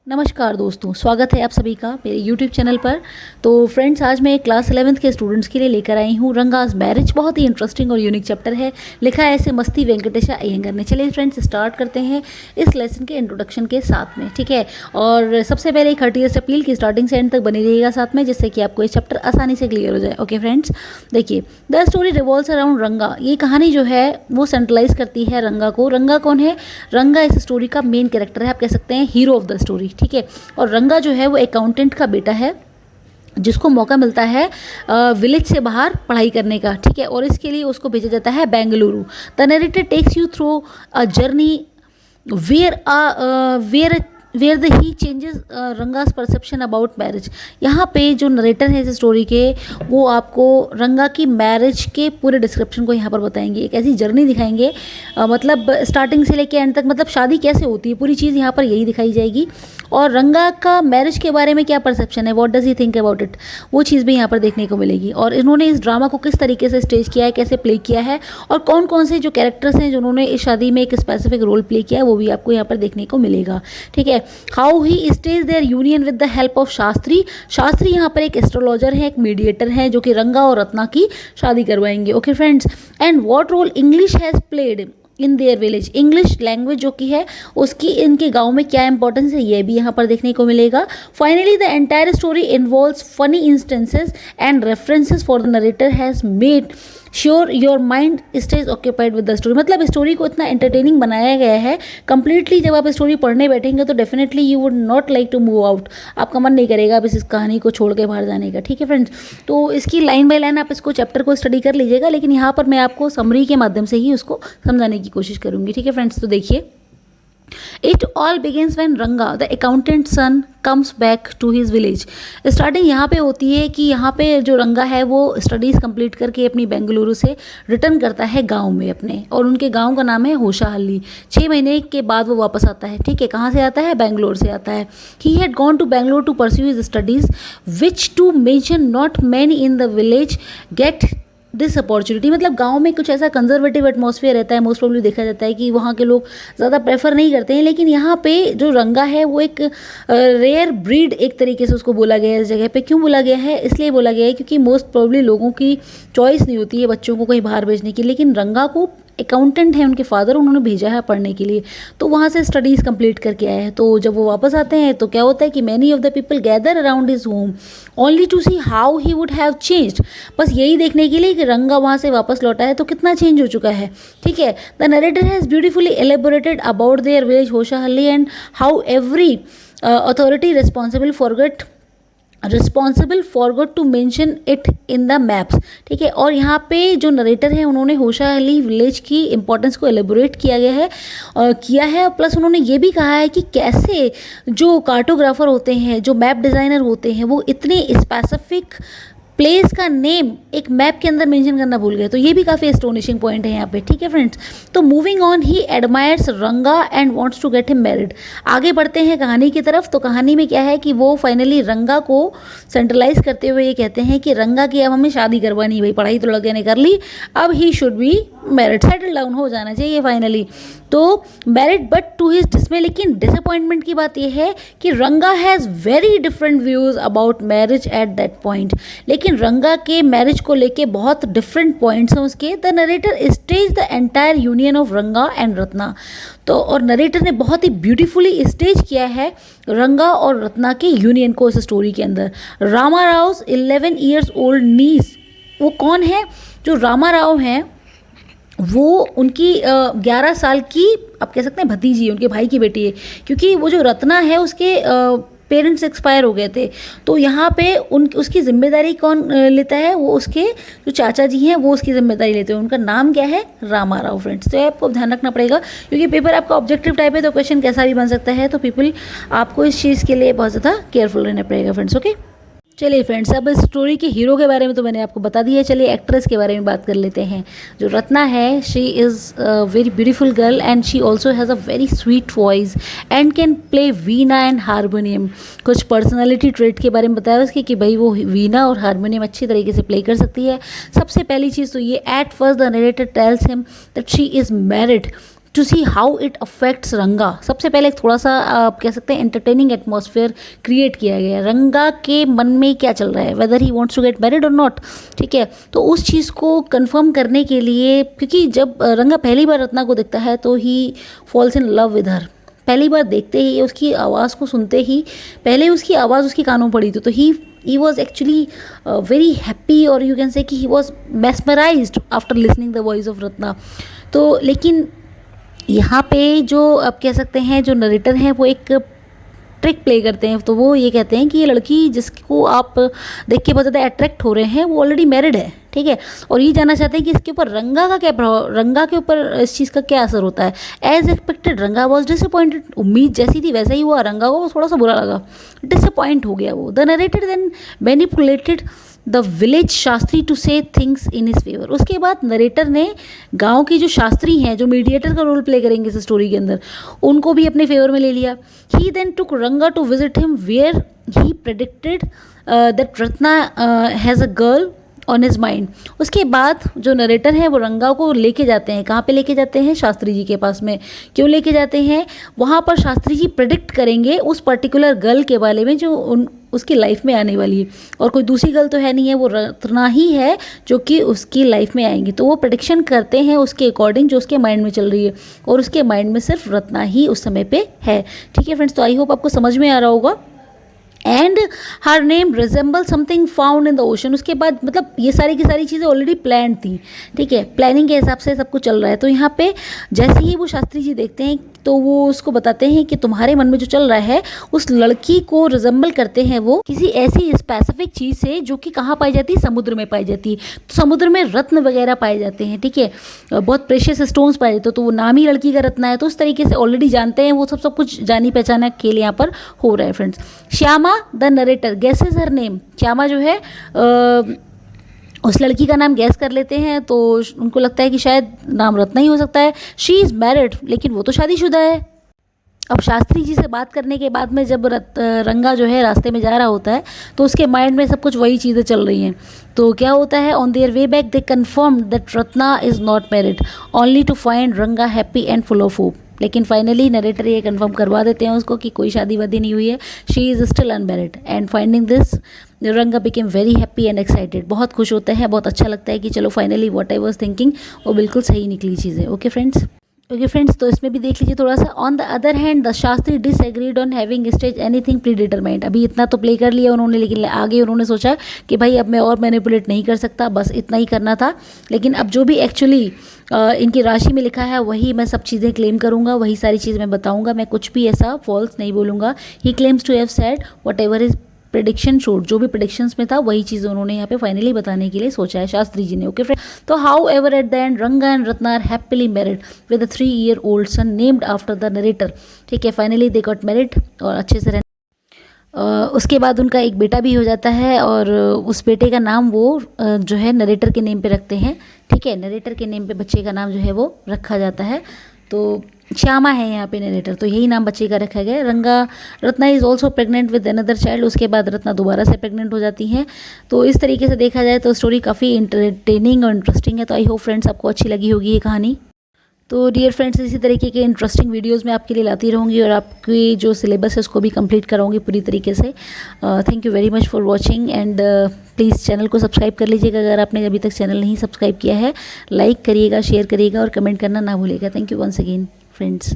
नमस्कार दोस्तों, स्वागत है आप सभी का मेरे YouTube चैनल पर। तो फ्रेंड्स, आज मैं क्लास 11th के स्टूडेंट्स के लिए लेकर आई हूँ रंगास मैरिज। बहुत ही इंटरेस्टिंग और यूनिक चैप्टर है, लिखा है ऐसे मस्ती वेंकटेशा अयंगर ने। चलिए फ्रेंड्स, स्टार्ट करते हैं इस लेसन के इंट्रोडक्शन के साथ में, ठीक है। और सबसे पहले एक हर्टिएस्ट अपील की स्टार्टिंग से एंड तक बनी रहिएगा साथ में, जिससे कि आपको ये चैप्टर आसानी से क्लियर हो जाए। ओके फ्रेंड्स, देखिए, द स्टोरी रिवॉल्व्स अराउंड रंगा। ये कहानी जो है वो सेंट्रलाइज करती है रंगा को। रंगा कौन है? रंगा इस स्टोरी का मेन कैरेक्टर है, आप कह सकते हैं हीरो ऑफ द स्टोरी, ठीक है। और रंगा जो है वो अकाउंटेंट का बेटा है, जिसको मौका मिलता है विलेज से बाहर पढ़ाई करने का, ठीक है। और इसके लिए उसको भेजा जाता है Bengaluru. The narrator takes you through a journey where the he changes Ranga's perception about marriage. यहाँ पे जो नरेटर है इस स्टोरी के, वो आपको रंगा की मैरिज के पूरे डिस्क्रिप्शन को यहाँ पर बताएंगे। एक ऐसी जर्नी दिखाएंगे, मतलब स्टार्टिंग से लेके एंड तक, मतलब शादी कैसे होती है, पूरी चीज़ यहाँ पर यही दिखाई जाएगी। और रंगा का मैरिज के बारे में क्या परसेप्शन है, what does he think about it, वो चीज़ भी यहाँ पर देखने को मिलेगी। और इन्होंने इस ड्रामा को किस तरीके से स्टेज किया है, कैसे प्ले किया है, और कौन कौन से जो कैरेक्टर्स हैं जिन्होंने इस शादी में एक स्पेसिफिक रोल प्ले किया है, वो भी आपको यहाँ पर देखने को मिलेगा, ठीक है। How he stage their union with the help of Shastri. Shastri यहाँ पर एक एस्ट्रोलॉजर है, एक मीडिएटर है, जो कि रंगा और रत्ना की शादी करवाएंगे। Okay friends, and what role English has played in their village. English language जो कि है उसकी इनके गांव में क्या इंपॉर्टेंस है, ये भी यहाँ पर देखने को मिलेगा। Finally the entire story involves funny instances and references for the narrator has made sure your mind stage occupied with the story. मतलब स्टोरी को इतना एंटरटेनिंग बनाया गया है कंप्लीटली, जब आप स्टोरी पढ़ने बैठेंगे तो definitely you would not like to move out. आपका मन नहीं करेगा अब इस कहानी को छोड़ के बाहर जाने का, ठीक है फ्रेंड्स। तो इसकी लाइन बाय लाइन आप इसको चैप्टर को स्टडी कर लीजिएगा, लेकिन यहाँ पर मैं आपको समरी के माध्यम से ही उसको समझाने की कोशिश करूँगी, ठीक है फ्रेंड्स। तो देखिए, it all begins when Ranga the accountant son comes back to his village. Starting यहाँ पे होती है कि यहाँ पे जो रंगा है वो स्टडीज़ कंप्लीट करके अपनी बेंगलुरु से रिटर्न करता है गांव में अपने, और उनके गांव का नाम है होशाहल्ली। 6 महीने के बाद वो वापस आता है, ठीक है। कहाँ से आता है? बेंगलोर से आता है। He had gone to Bangalore to pursue his studies which to mention not many in the village get this opportunity. मतलब गांव में कुछ ऐसा कंजर्वेटिव एटमॉस्फेयर रहता है, मोस्ट प्रोबेबली देखा जाता है कि वहाँ के लोग ज़्यादा प्रेफर नहीं करते हैं, लेकिन यहाँ पे जो रंगा है वो एक रेयर ब्रीड एक तरीके से उसको बोला गया है इस जगह पे। क्यों बोला गया है? इसलिए बोला गया है क्योंकि मोस्ट प्रोबेबली लोगों की चॉइस नहीं होती है बच्चों को कहीं बाहर भेजने की, लेकिन रंगा को अकाउंटेंट है उनके फादर, उन्होंने भेजा है पढ़ने के लिए, तो वहाँ से स्टडीज़ कंप्लीट करके आए हैं। तो जब वो वापस आते हैं तो क्या होता है कि many of the people gather around his home only to see how he would have changed. बस यही देखने के लिए कि रंगा वहाँ से वापस लौटा है तो कितना चेंज हो चुका है, ठीक है। The narrator has beautifully elaborated about their village Hoshahalli and how every authority responsible forgot to mention it in the maps, ठीक है। और यहाँ पे जो नरेटर है उन्होंने होशाहल्ली विलेज की इंपॉर्टेंस को एलेबोरेट किया है, प्लस उन्होंने ये भी कहा है कि कैसे जो कार्टोग्राफर होते हैं, जो मैप डिज़ाइनर होते हैं, वो इतने स्पेसिफिक प्लेस का नेम एक मैप के अंदर मेंशन करना भूल गए। तो ये भी काफ़ी एस्टोनिशिंग पॉइंट है यहाँ पे, ठीक है फ्रेंड्स। तो moving on, he admires Ranga and wants to get him married. आगे बढ़ते हैं कहानी की तरफ। तो कहानी में क्या है कि वो फाइनली रंगा को सेंट्रलाइज करते हुए ये कहते हैं कि रंगा की अब हमें शादी करवानी, भाई पढ़ाई तो लड़के ने कर ली, अब he should be married, settle down हो जाना चाहिए फाइनली। तो married but to his dismay. लेकिन डिसअपॉइंटमेंट की बात यह है कि Ranga has very different views about marriage at that point. लेकिन रंगा के मैरिज को लेके बहुत डिफरेंट पॉइंट्स हैं उसके। The narrator stage the entire union of रंगा एंड रत्ना। तो और नरेटर ने बहुत ही ब्यूटीफुली स्टेज किया है रंगा और रत्ना के यूनियन को इस स्टोरी के अंदर। रामा राव 11 ईयर्स ओल्ड नीस, वो कौन है? जो रामा राव हैं वो उनकी 11 साल की आप कह सकते हैं भतीजी है, उनके भाई की बेटी है, क्योंकि वो जो रत्ना है उसके पेरेंट्स एक्सपायर हो गए थे। तो यहाँ पे उसकी जिम्मेदारी कौन लेता है? वो उसके जो चाचा जी हैं वो उसकी जिम्मेदारी लेते हैं। उनका नाम क्या है? रामा राव फ्रेंड्स। तो आपको ध्यान रखना पड़ेगा, क्योंकि पेपर आपका ऑब्जेक्टिव टाइप है तो क्वेश्चन कैसा भी बन सकता है। तो पीपल आपको इस चीज़ के लिए बहुत ज़्यादा केयरफुल रहना पड़ेगा फ्रेंड्स। ओके, चलिए फ्रेंड्स, अब इस स्टोरी के हीरो के बारे में तो मैंने आपको बता दिया। चलिए एक्ट्रेस के बारे में बात कर लेते हैं। जो रत्ना है, she is very beautiful girl and she also has a very sweet voice and can play Veena and harmonium. कुछ पर्सनैलिटी ट्रेट के बारे में बताया उसके कि भाई वो वीणा और हारमोनियम अच्छी तरीके से प्ले कर सकती है। सबसे पहली चीज़ तो ये, at first the narrator tells him that she is married to see how it affects Ranga. सबसे पहले थोड़ा सा आप कह सकते हैं एंटरटेनिंग एटमॉस्फेयर क्रिएट किया गया है, रंगा के मन में क्या चल रहा है, whether he wants to get married और नॉट। ठीक है, तो उस चीज़ को कंफर्म करने के लिए, क्योंकि जब रंगा पहली बार रत्ना को देखता है तो he falls in love with her. पहली बार देखते ही, उसकी आवाज़ को सुनते ही, पहले उसकी आवाज़ उसके कानों पड़ी थी, तो he was actually very happy, और you can say कि he was mesmerized after listening the voice of Ratna. तो लेकिन यहाँ पे जो आप कह सकते हैं जो नरेटर हैं वो एक ट्रिक प्ले करते हैं। तो वो ये कहते हैं कि ये लड़की जिसको आप देख के बहुत ज़्यादा अट्रैक्ट हो रहे हैं वो ऑलरेडी मैरिड है। ठीक है, और ये जानना चाहते हैं कि इसके ऊपर रंगा का क्या प्रभाव, रंगा के ऊपर इस चीज़ का क्या असर होता है। एज एक्सपेक्टेड रंगा वॉज डिसअपॉइंटेड, उम्मीद जैसी थी वैसा ही हुआ, रंगा को थोड़ा सा बुरा लगा, डिसअपॉइंट हो गया वो। The narrator then manipulated the village Shastri to say things in his favour. उसके बाद नरेटर ने गांव की जो शास्त्री हैं, जो मीडिएटर का रोल प्ले करेंगे इस स्टोरी के अंदर, उनको भी अपने फेवर में ले लिया। ही then took Ranga to visit him where he predicted that Ratna has a girl on his mind. उसके बाद जो नरेटर हैं वो रंगा को लेके जाते हैं, कहाँ पे लेके जाते हैं, शास्त्री जी के पास में। क्यों लेके जाते हैं, वहाँ पर शास्त्री जी प्रेडिक्ट करेंगे उस पर्टिकुलर गर्ल के बारे में जो उसकी लाइफ में आने वाली है, और कोई दूसरी गर्ल तो है नहीं है, वो रत्ना ही है जो कि उसकी लाइफ में आएंगी। तो वो प्रेडिक्शन करते हैं उसके अकॉर्डिंग जो उसके माइंड में चल रही है, और उसके माइंड में सिर्फ रत्ना ही उस समय पे है। ठीक है फ्रेंड्स, तो आई होप आपको समझ में आ रहा होगा। And her name resemble something found in the ocean. उसके बाद मतलब ये सारी की सारी चीज़ें ऑलरेडी प्लान थी। ठीक है, प्लानिंग के हिसाब से सब कुछ चल रहा है। तो यहाँ पे जैसे ही वो शास्त्री जी देखते हैं तो वो उसको बताते हैं कि तुम्हारे मन में जो चल रहा है उस लड़की को रिजेंबल करते हैं वो किसी ऐसी स्पेसिफिक चीज़ से जो कि कहाँ पाई जाती है, समुद्र में पाई जाती है। तो समुद्र में रत्न वगैरह पाए जाते हैं। ठीक है, बहुत प्रेशियस स्टोन्स पाए जाते हैं, तो वो नाम ही लड़की का रत्न है। तो उस तरीके से ऑलरेडी जानते हैं, वो सब कुछ जानी पहचाना खेल यहाँ पर हो रहा है friends. Shyama the narrator guesses her name. Shyama जो है उस लड़की का नाम गैस कर लेते हैं, तो उनको लगता है कि शायद नाम रत्ना ही हो सकता है। शी इज़ मैरिड, लेकिन वो तो शादीशुदा है। अब शास्त्री जी से बात करने के बाद में जब रंगा जो है रास्ते में जा रहा होता है तो उसके माइंड में सब कुछ वही चीज़ें चल रही हैं। तो क्या होता है, on their way back they confirm that Ratna is not married only to find Ranga happy and full of hope. लेकिन फाइनली नरेटर ये कंफर्म करवा देते हैं उसको कि कोई शादी वादी नहीं हुई है, she is still unmarried. And finding this Ranga became very happy and excited. बहुत खुश होते हैं, बहुत अच्छा लगता है कि चलो finally what I was thinking वो बिल्कुल सही निकली चीज़ें। ओके फ्रेंड्स, तो इसमें भी देख लीजिए थोड़ा सा। On the other hand the Shastri disagreed on having stage anything pre determined. अभी इतना तो प्ले कर लिया उन्होंने, लेकिन आगे उन्होंने सोचा कि भाई अब मैं और मैनिपुलेट नहीं कर सकता, बस इतना ही करना था। लेकिन अब जो भी एक्चुअली इनकी राशि में लिखा है वही मैं सब चीज़ें क्लेम करूँगा, वही सारी चीज़ मैं बताऊँगा, मैं कुछ भी ऐसा फॉल्स नहीं बोलूँगा। He claims to have said whatever is prediction showed. जो भी प्रेडिक्शंस में था वही चीज़ उन्होंने यहाँ पे फाइनली बताने के लिए सोचा है शास्त्री जी ने। ओके फ्रेंड, तो however at the end Ranga and Ratna are happily married with a 3-year-old son named after the narrator. ठीक है, फाइनली दे गॉट मैरिड और अच्छे से उसके बाद उनका एक बेटा भी हो जाता है, और उस बेटे का नाम वो जो है नरेटर के नेम पे रखते हैं। ठीक है, नरेटर के नेम पे बच्चे का नाम जो है वो रखा जाता है। तो श्यामा है यहाँ पे नरेटर, तो यही नाम बच्चे का रखा गया। Ratna is also pregnant with another child. उसके बाद रत्ना दोबारा से प्रेग्नेंट हो जाती हैं। तो इस तरीके से देखा जाए तो स्टोरी काफ़ी इंटरटेनिंग और इंटरेस्टिंग है। तो आई होप फ्रेंड्स आपको अच्छी लगी होगी ये कहानी। तो डियर फ्रेंड्स, इसी तरीके के इंटरेस्टिंग वीडियोस मैं आपके लिए लाती रहूँगी और आपकी जो सिलेबस है उसको भी कंप्लीट कराऊंगी पूरी तरीके से। Thank you very much for watching, and please channel को सब्सक्राइब कर लीजिएगा अगर आपने अभी तक चैनल नहीं सब्सक्राइब किया है। लाइक करिएगा, शेयर करिएगा और कमेंट करना ना भूलिएगा। Thank you once again friends.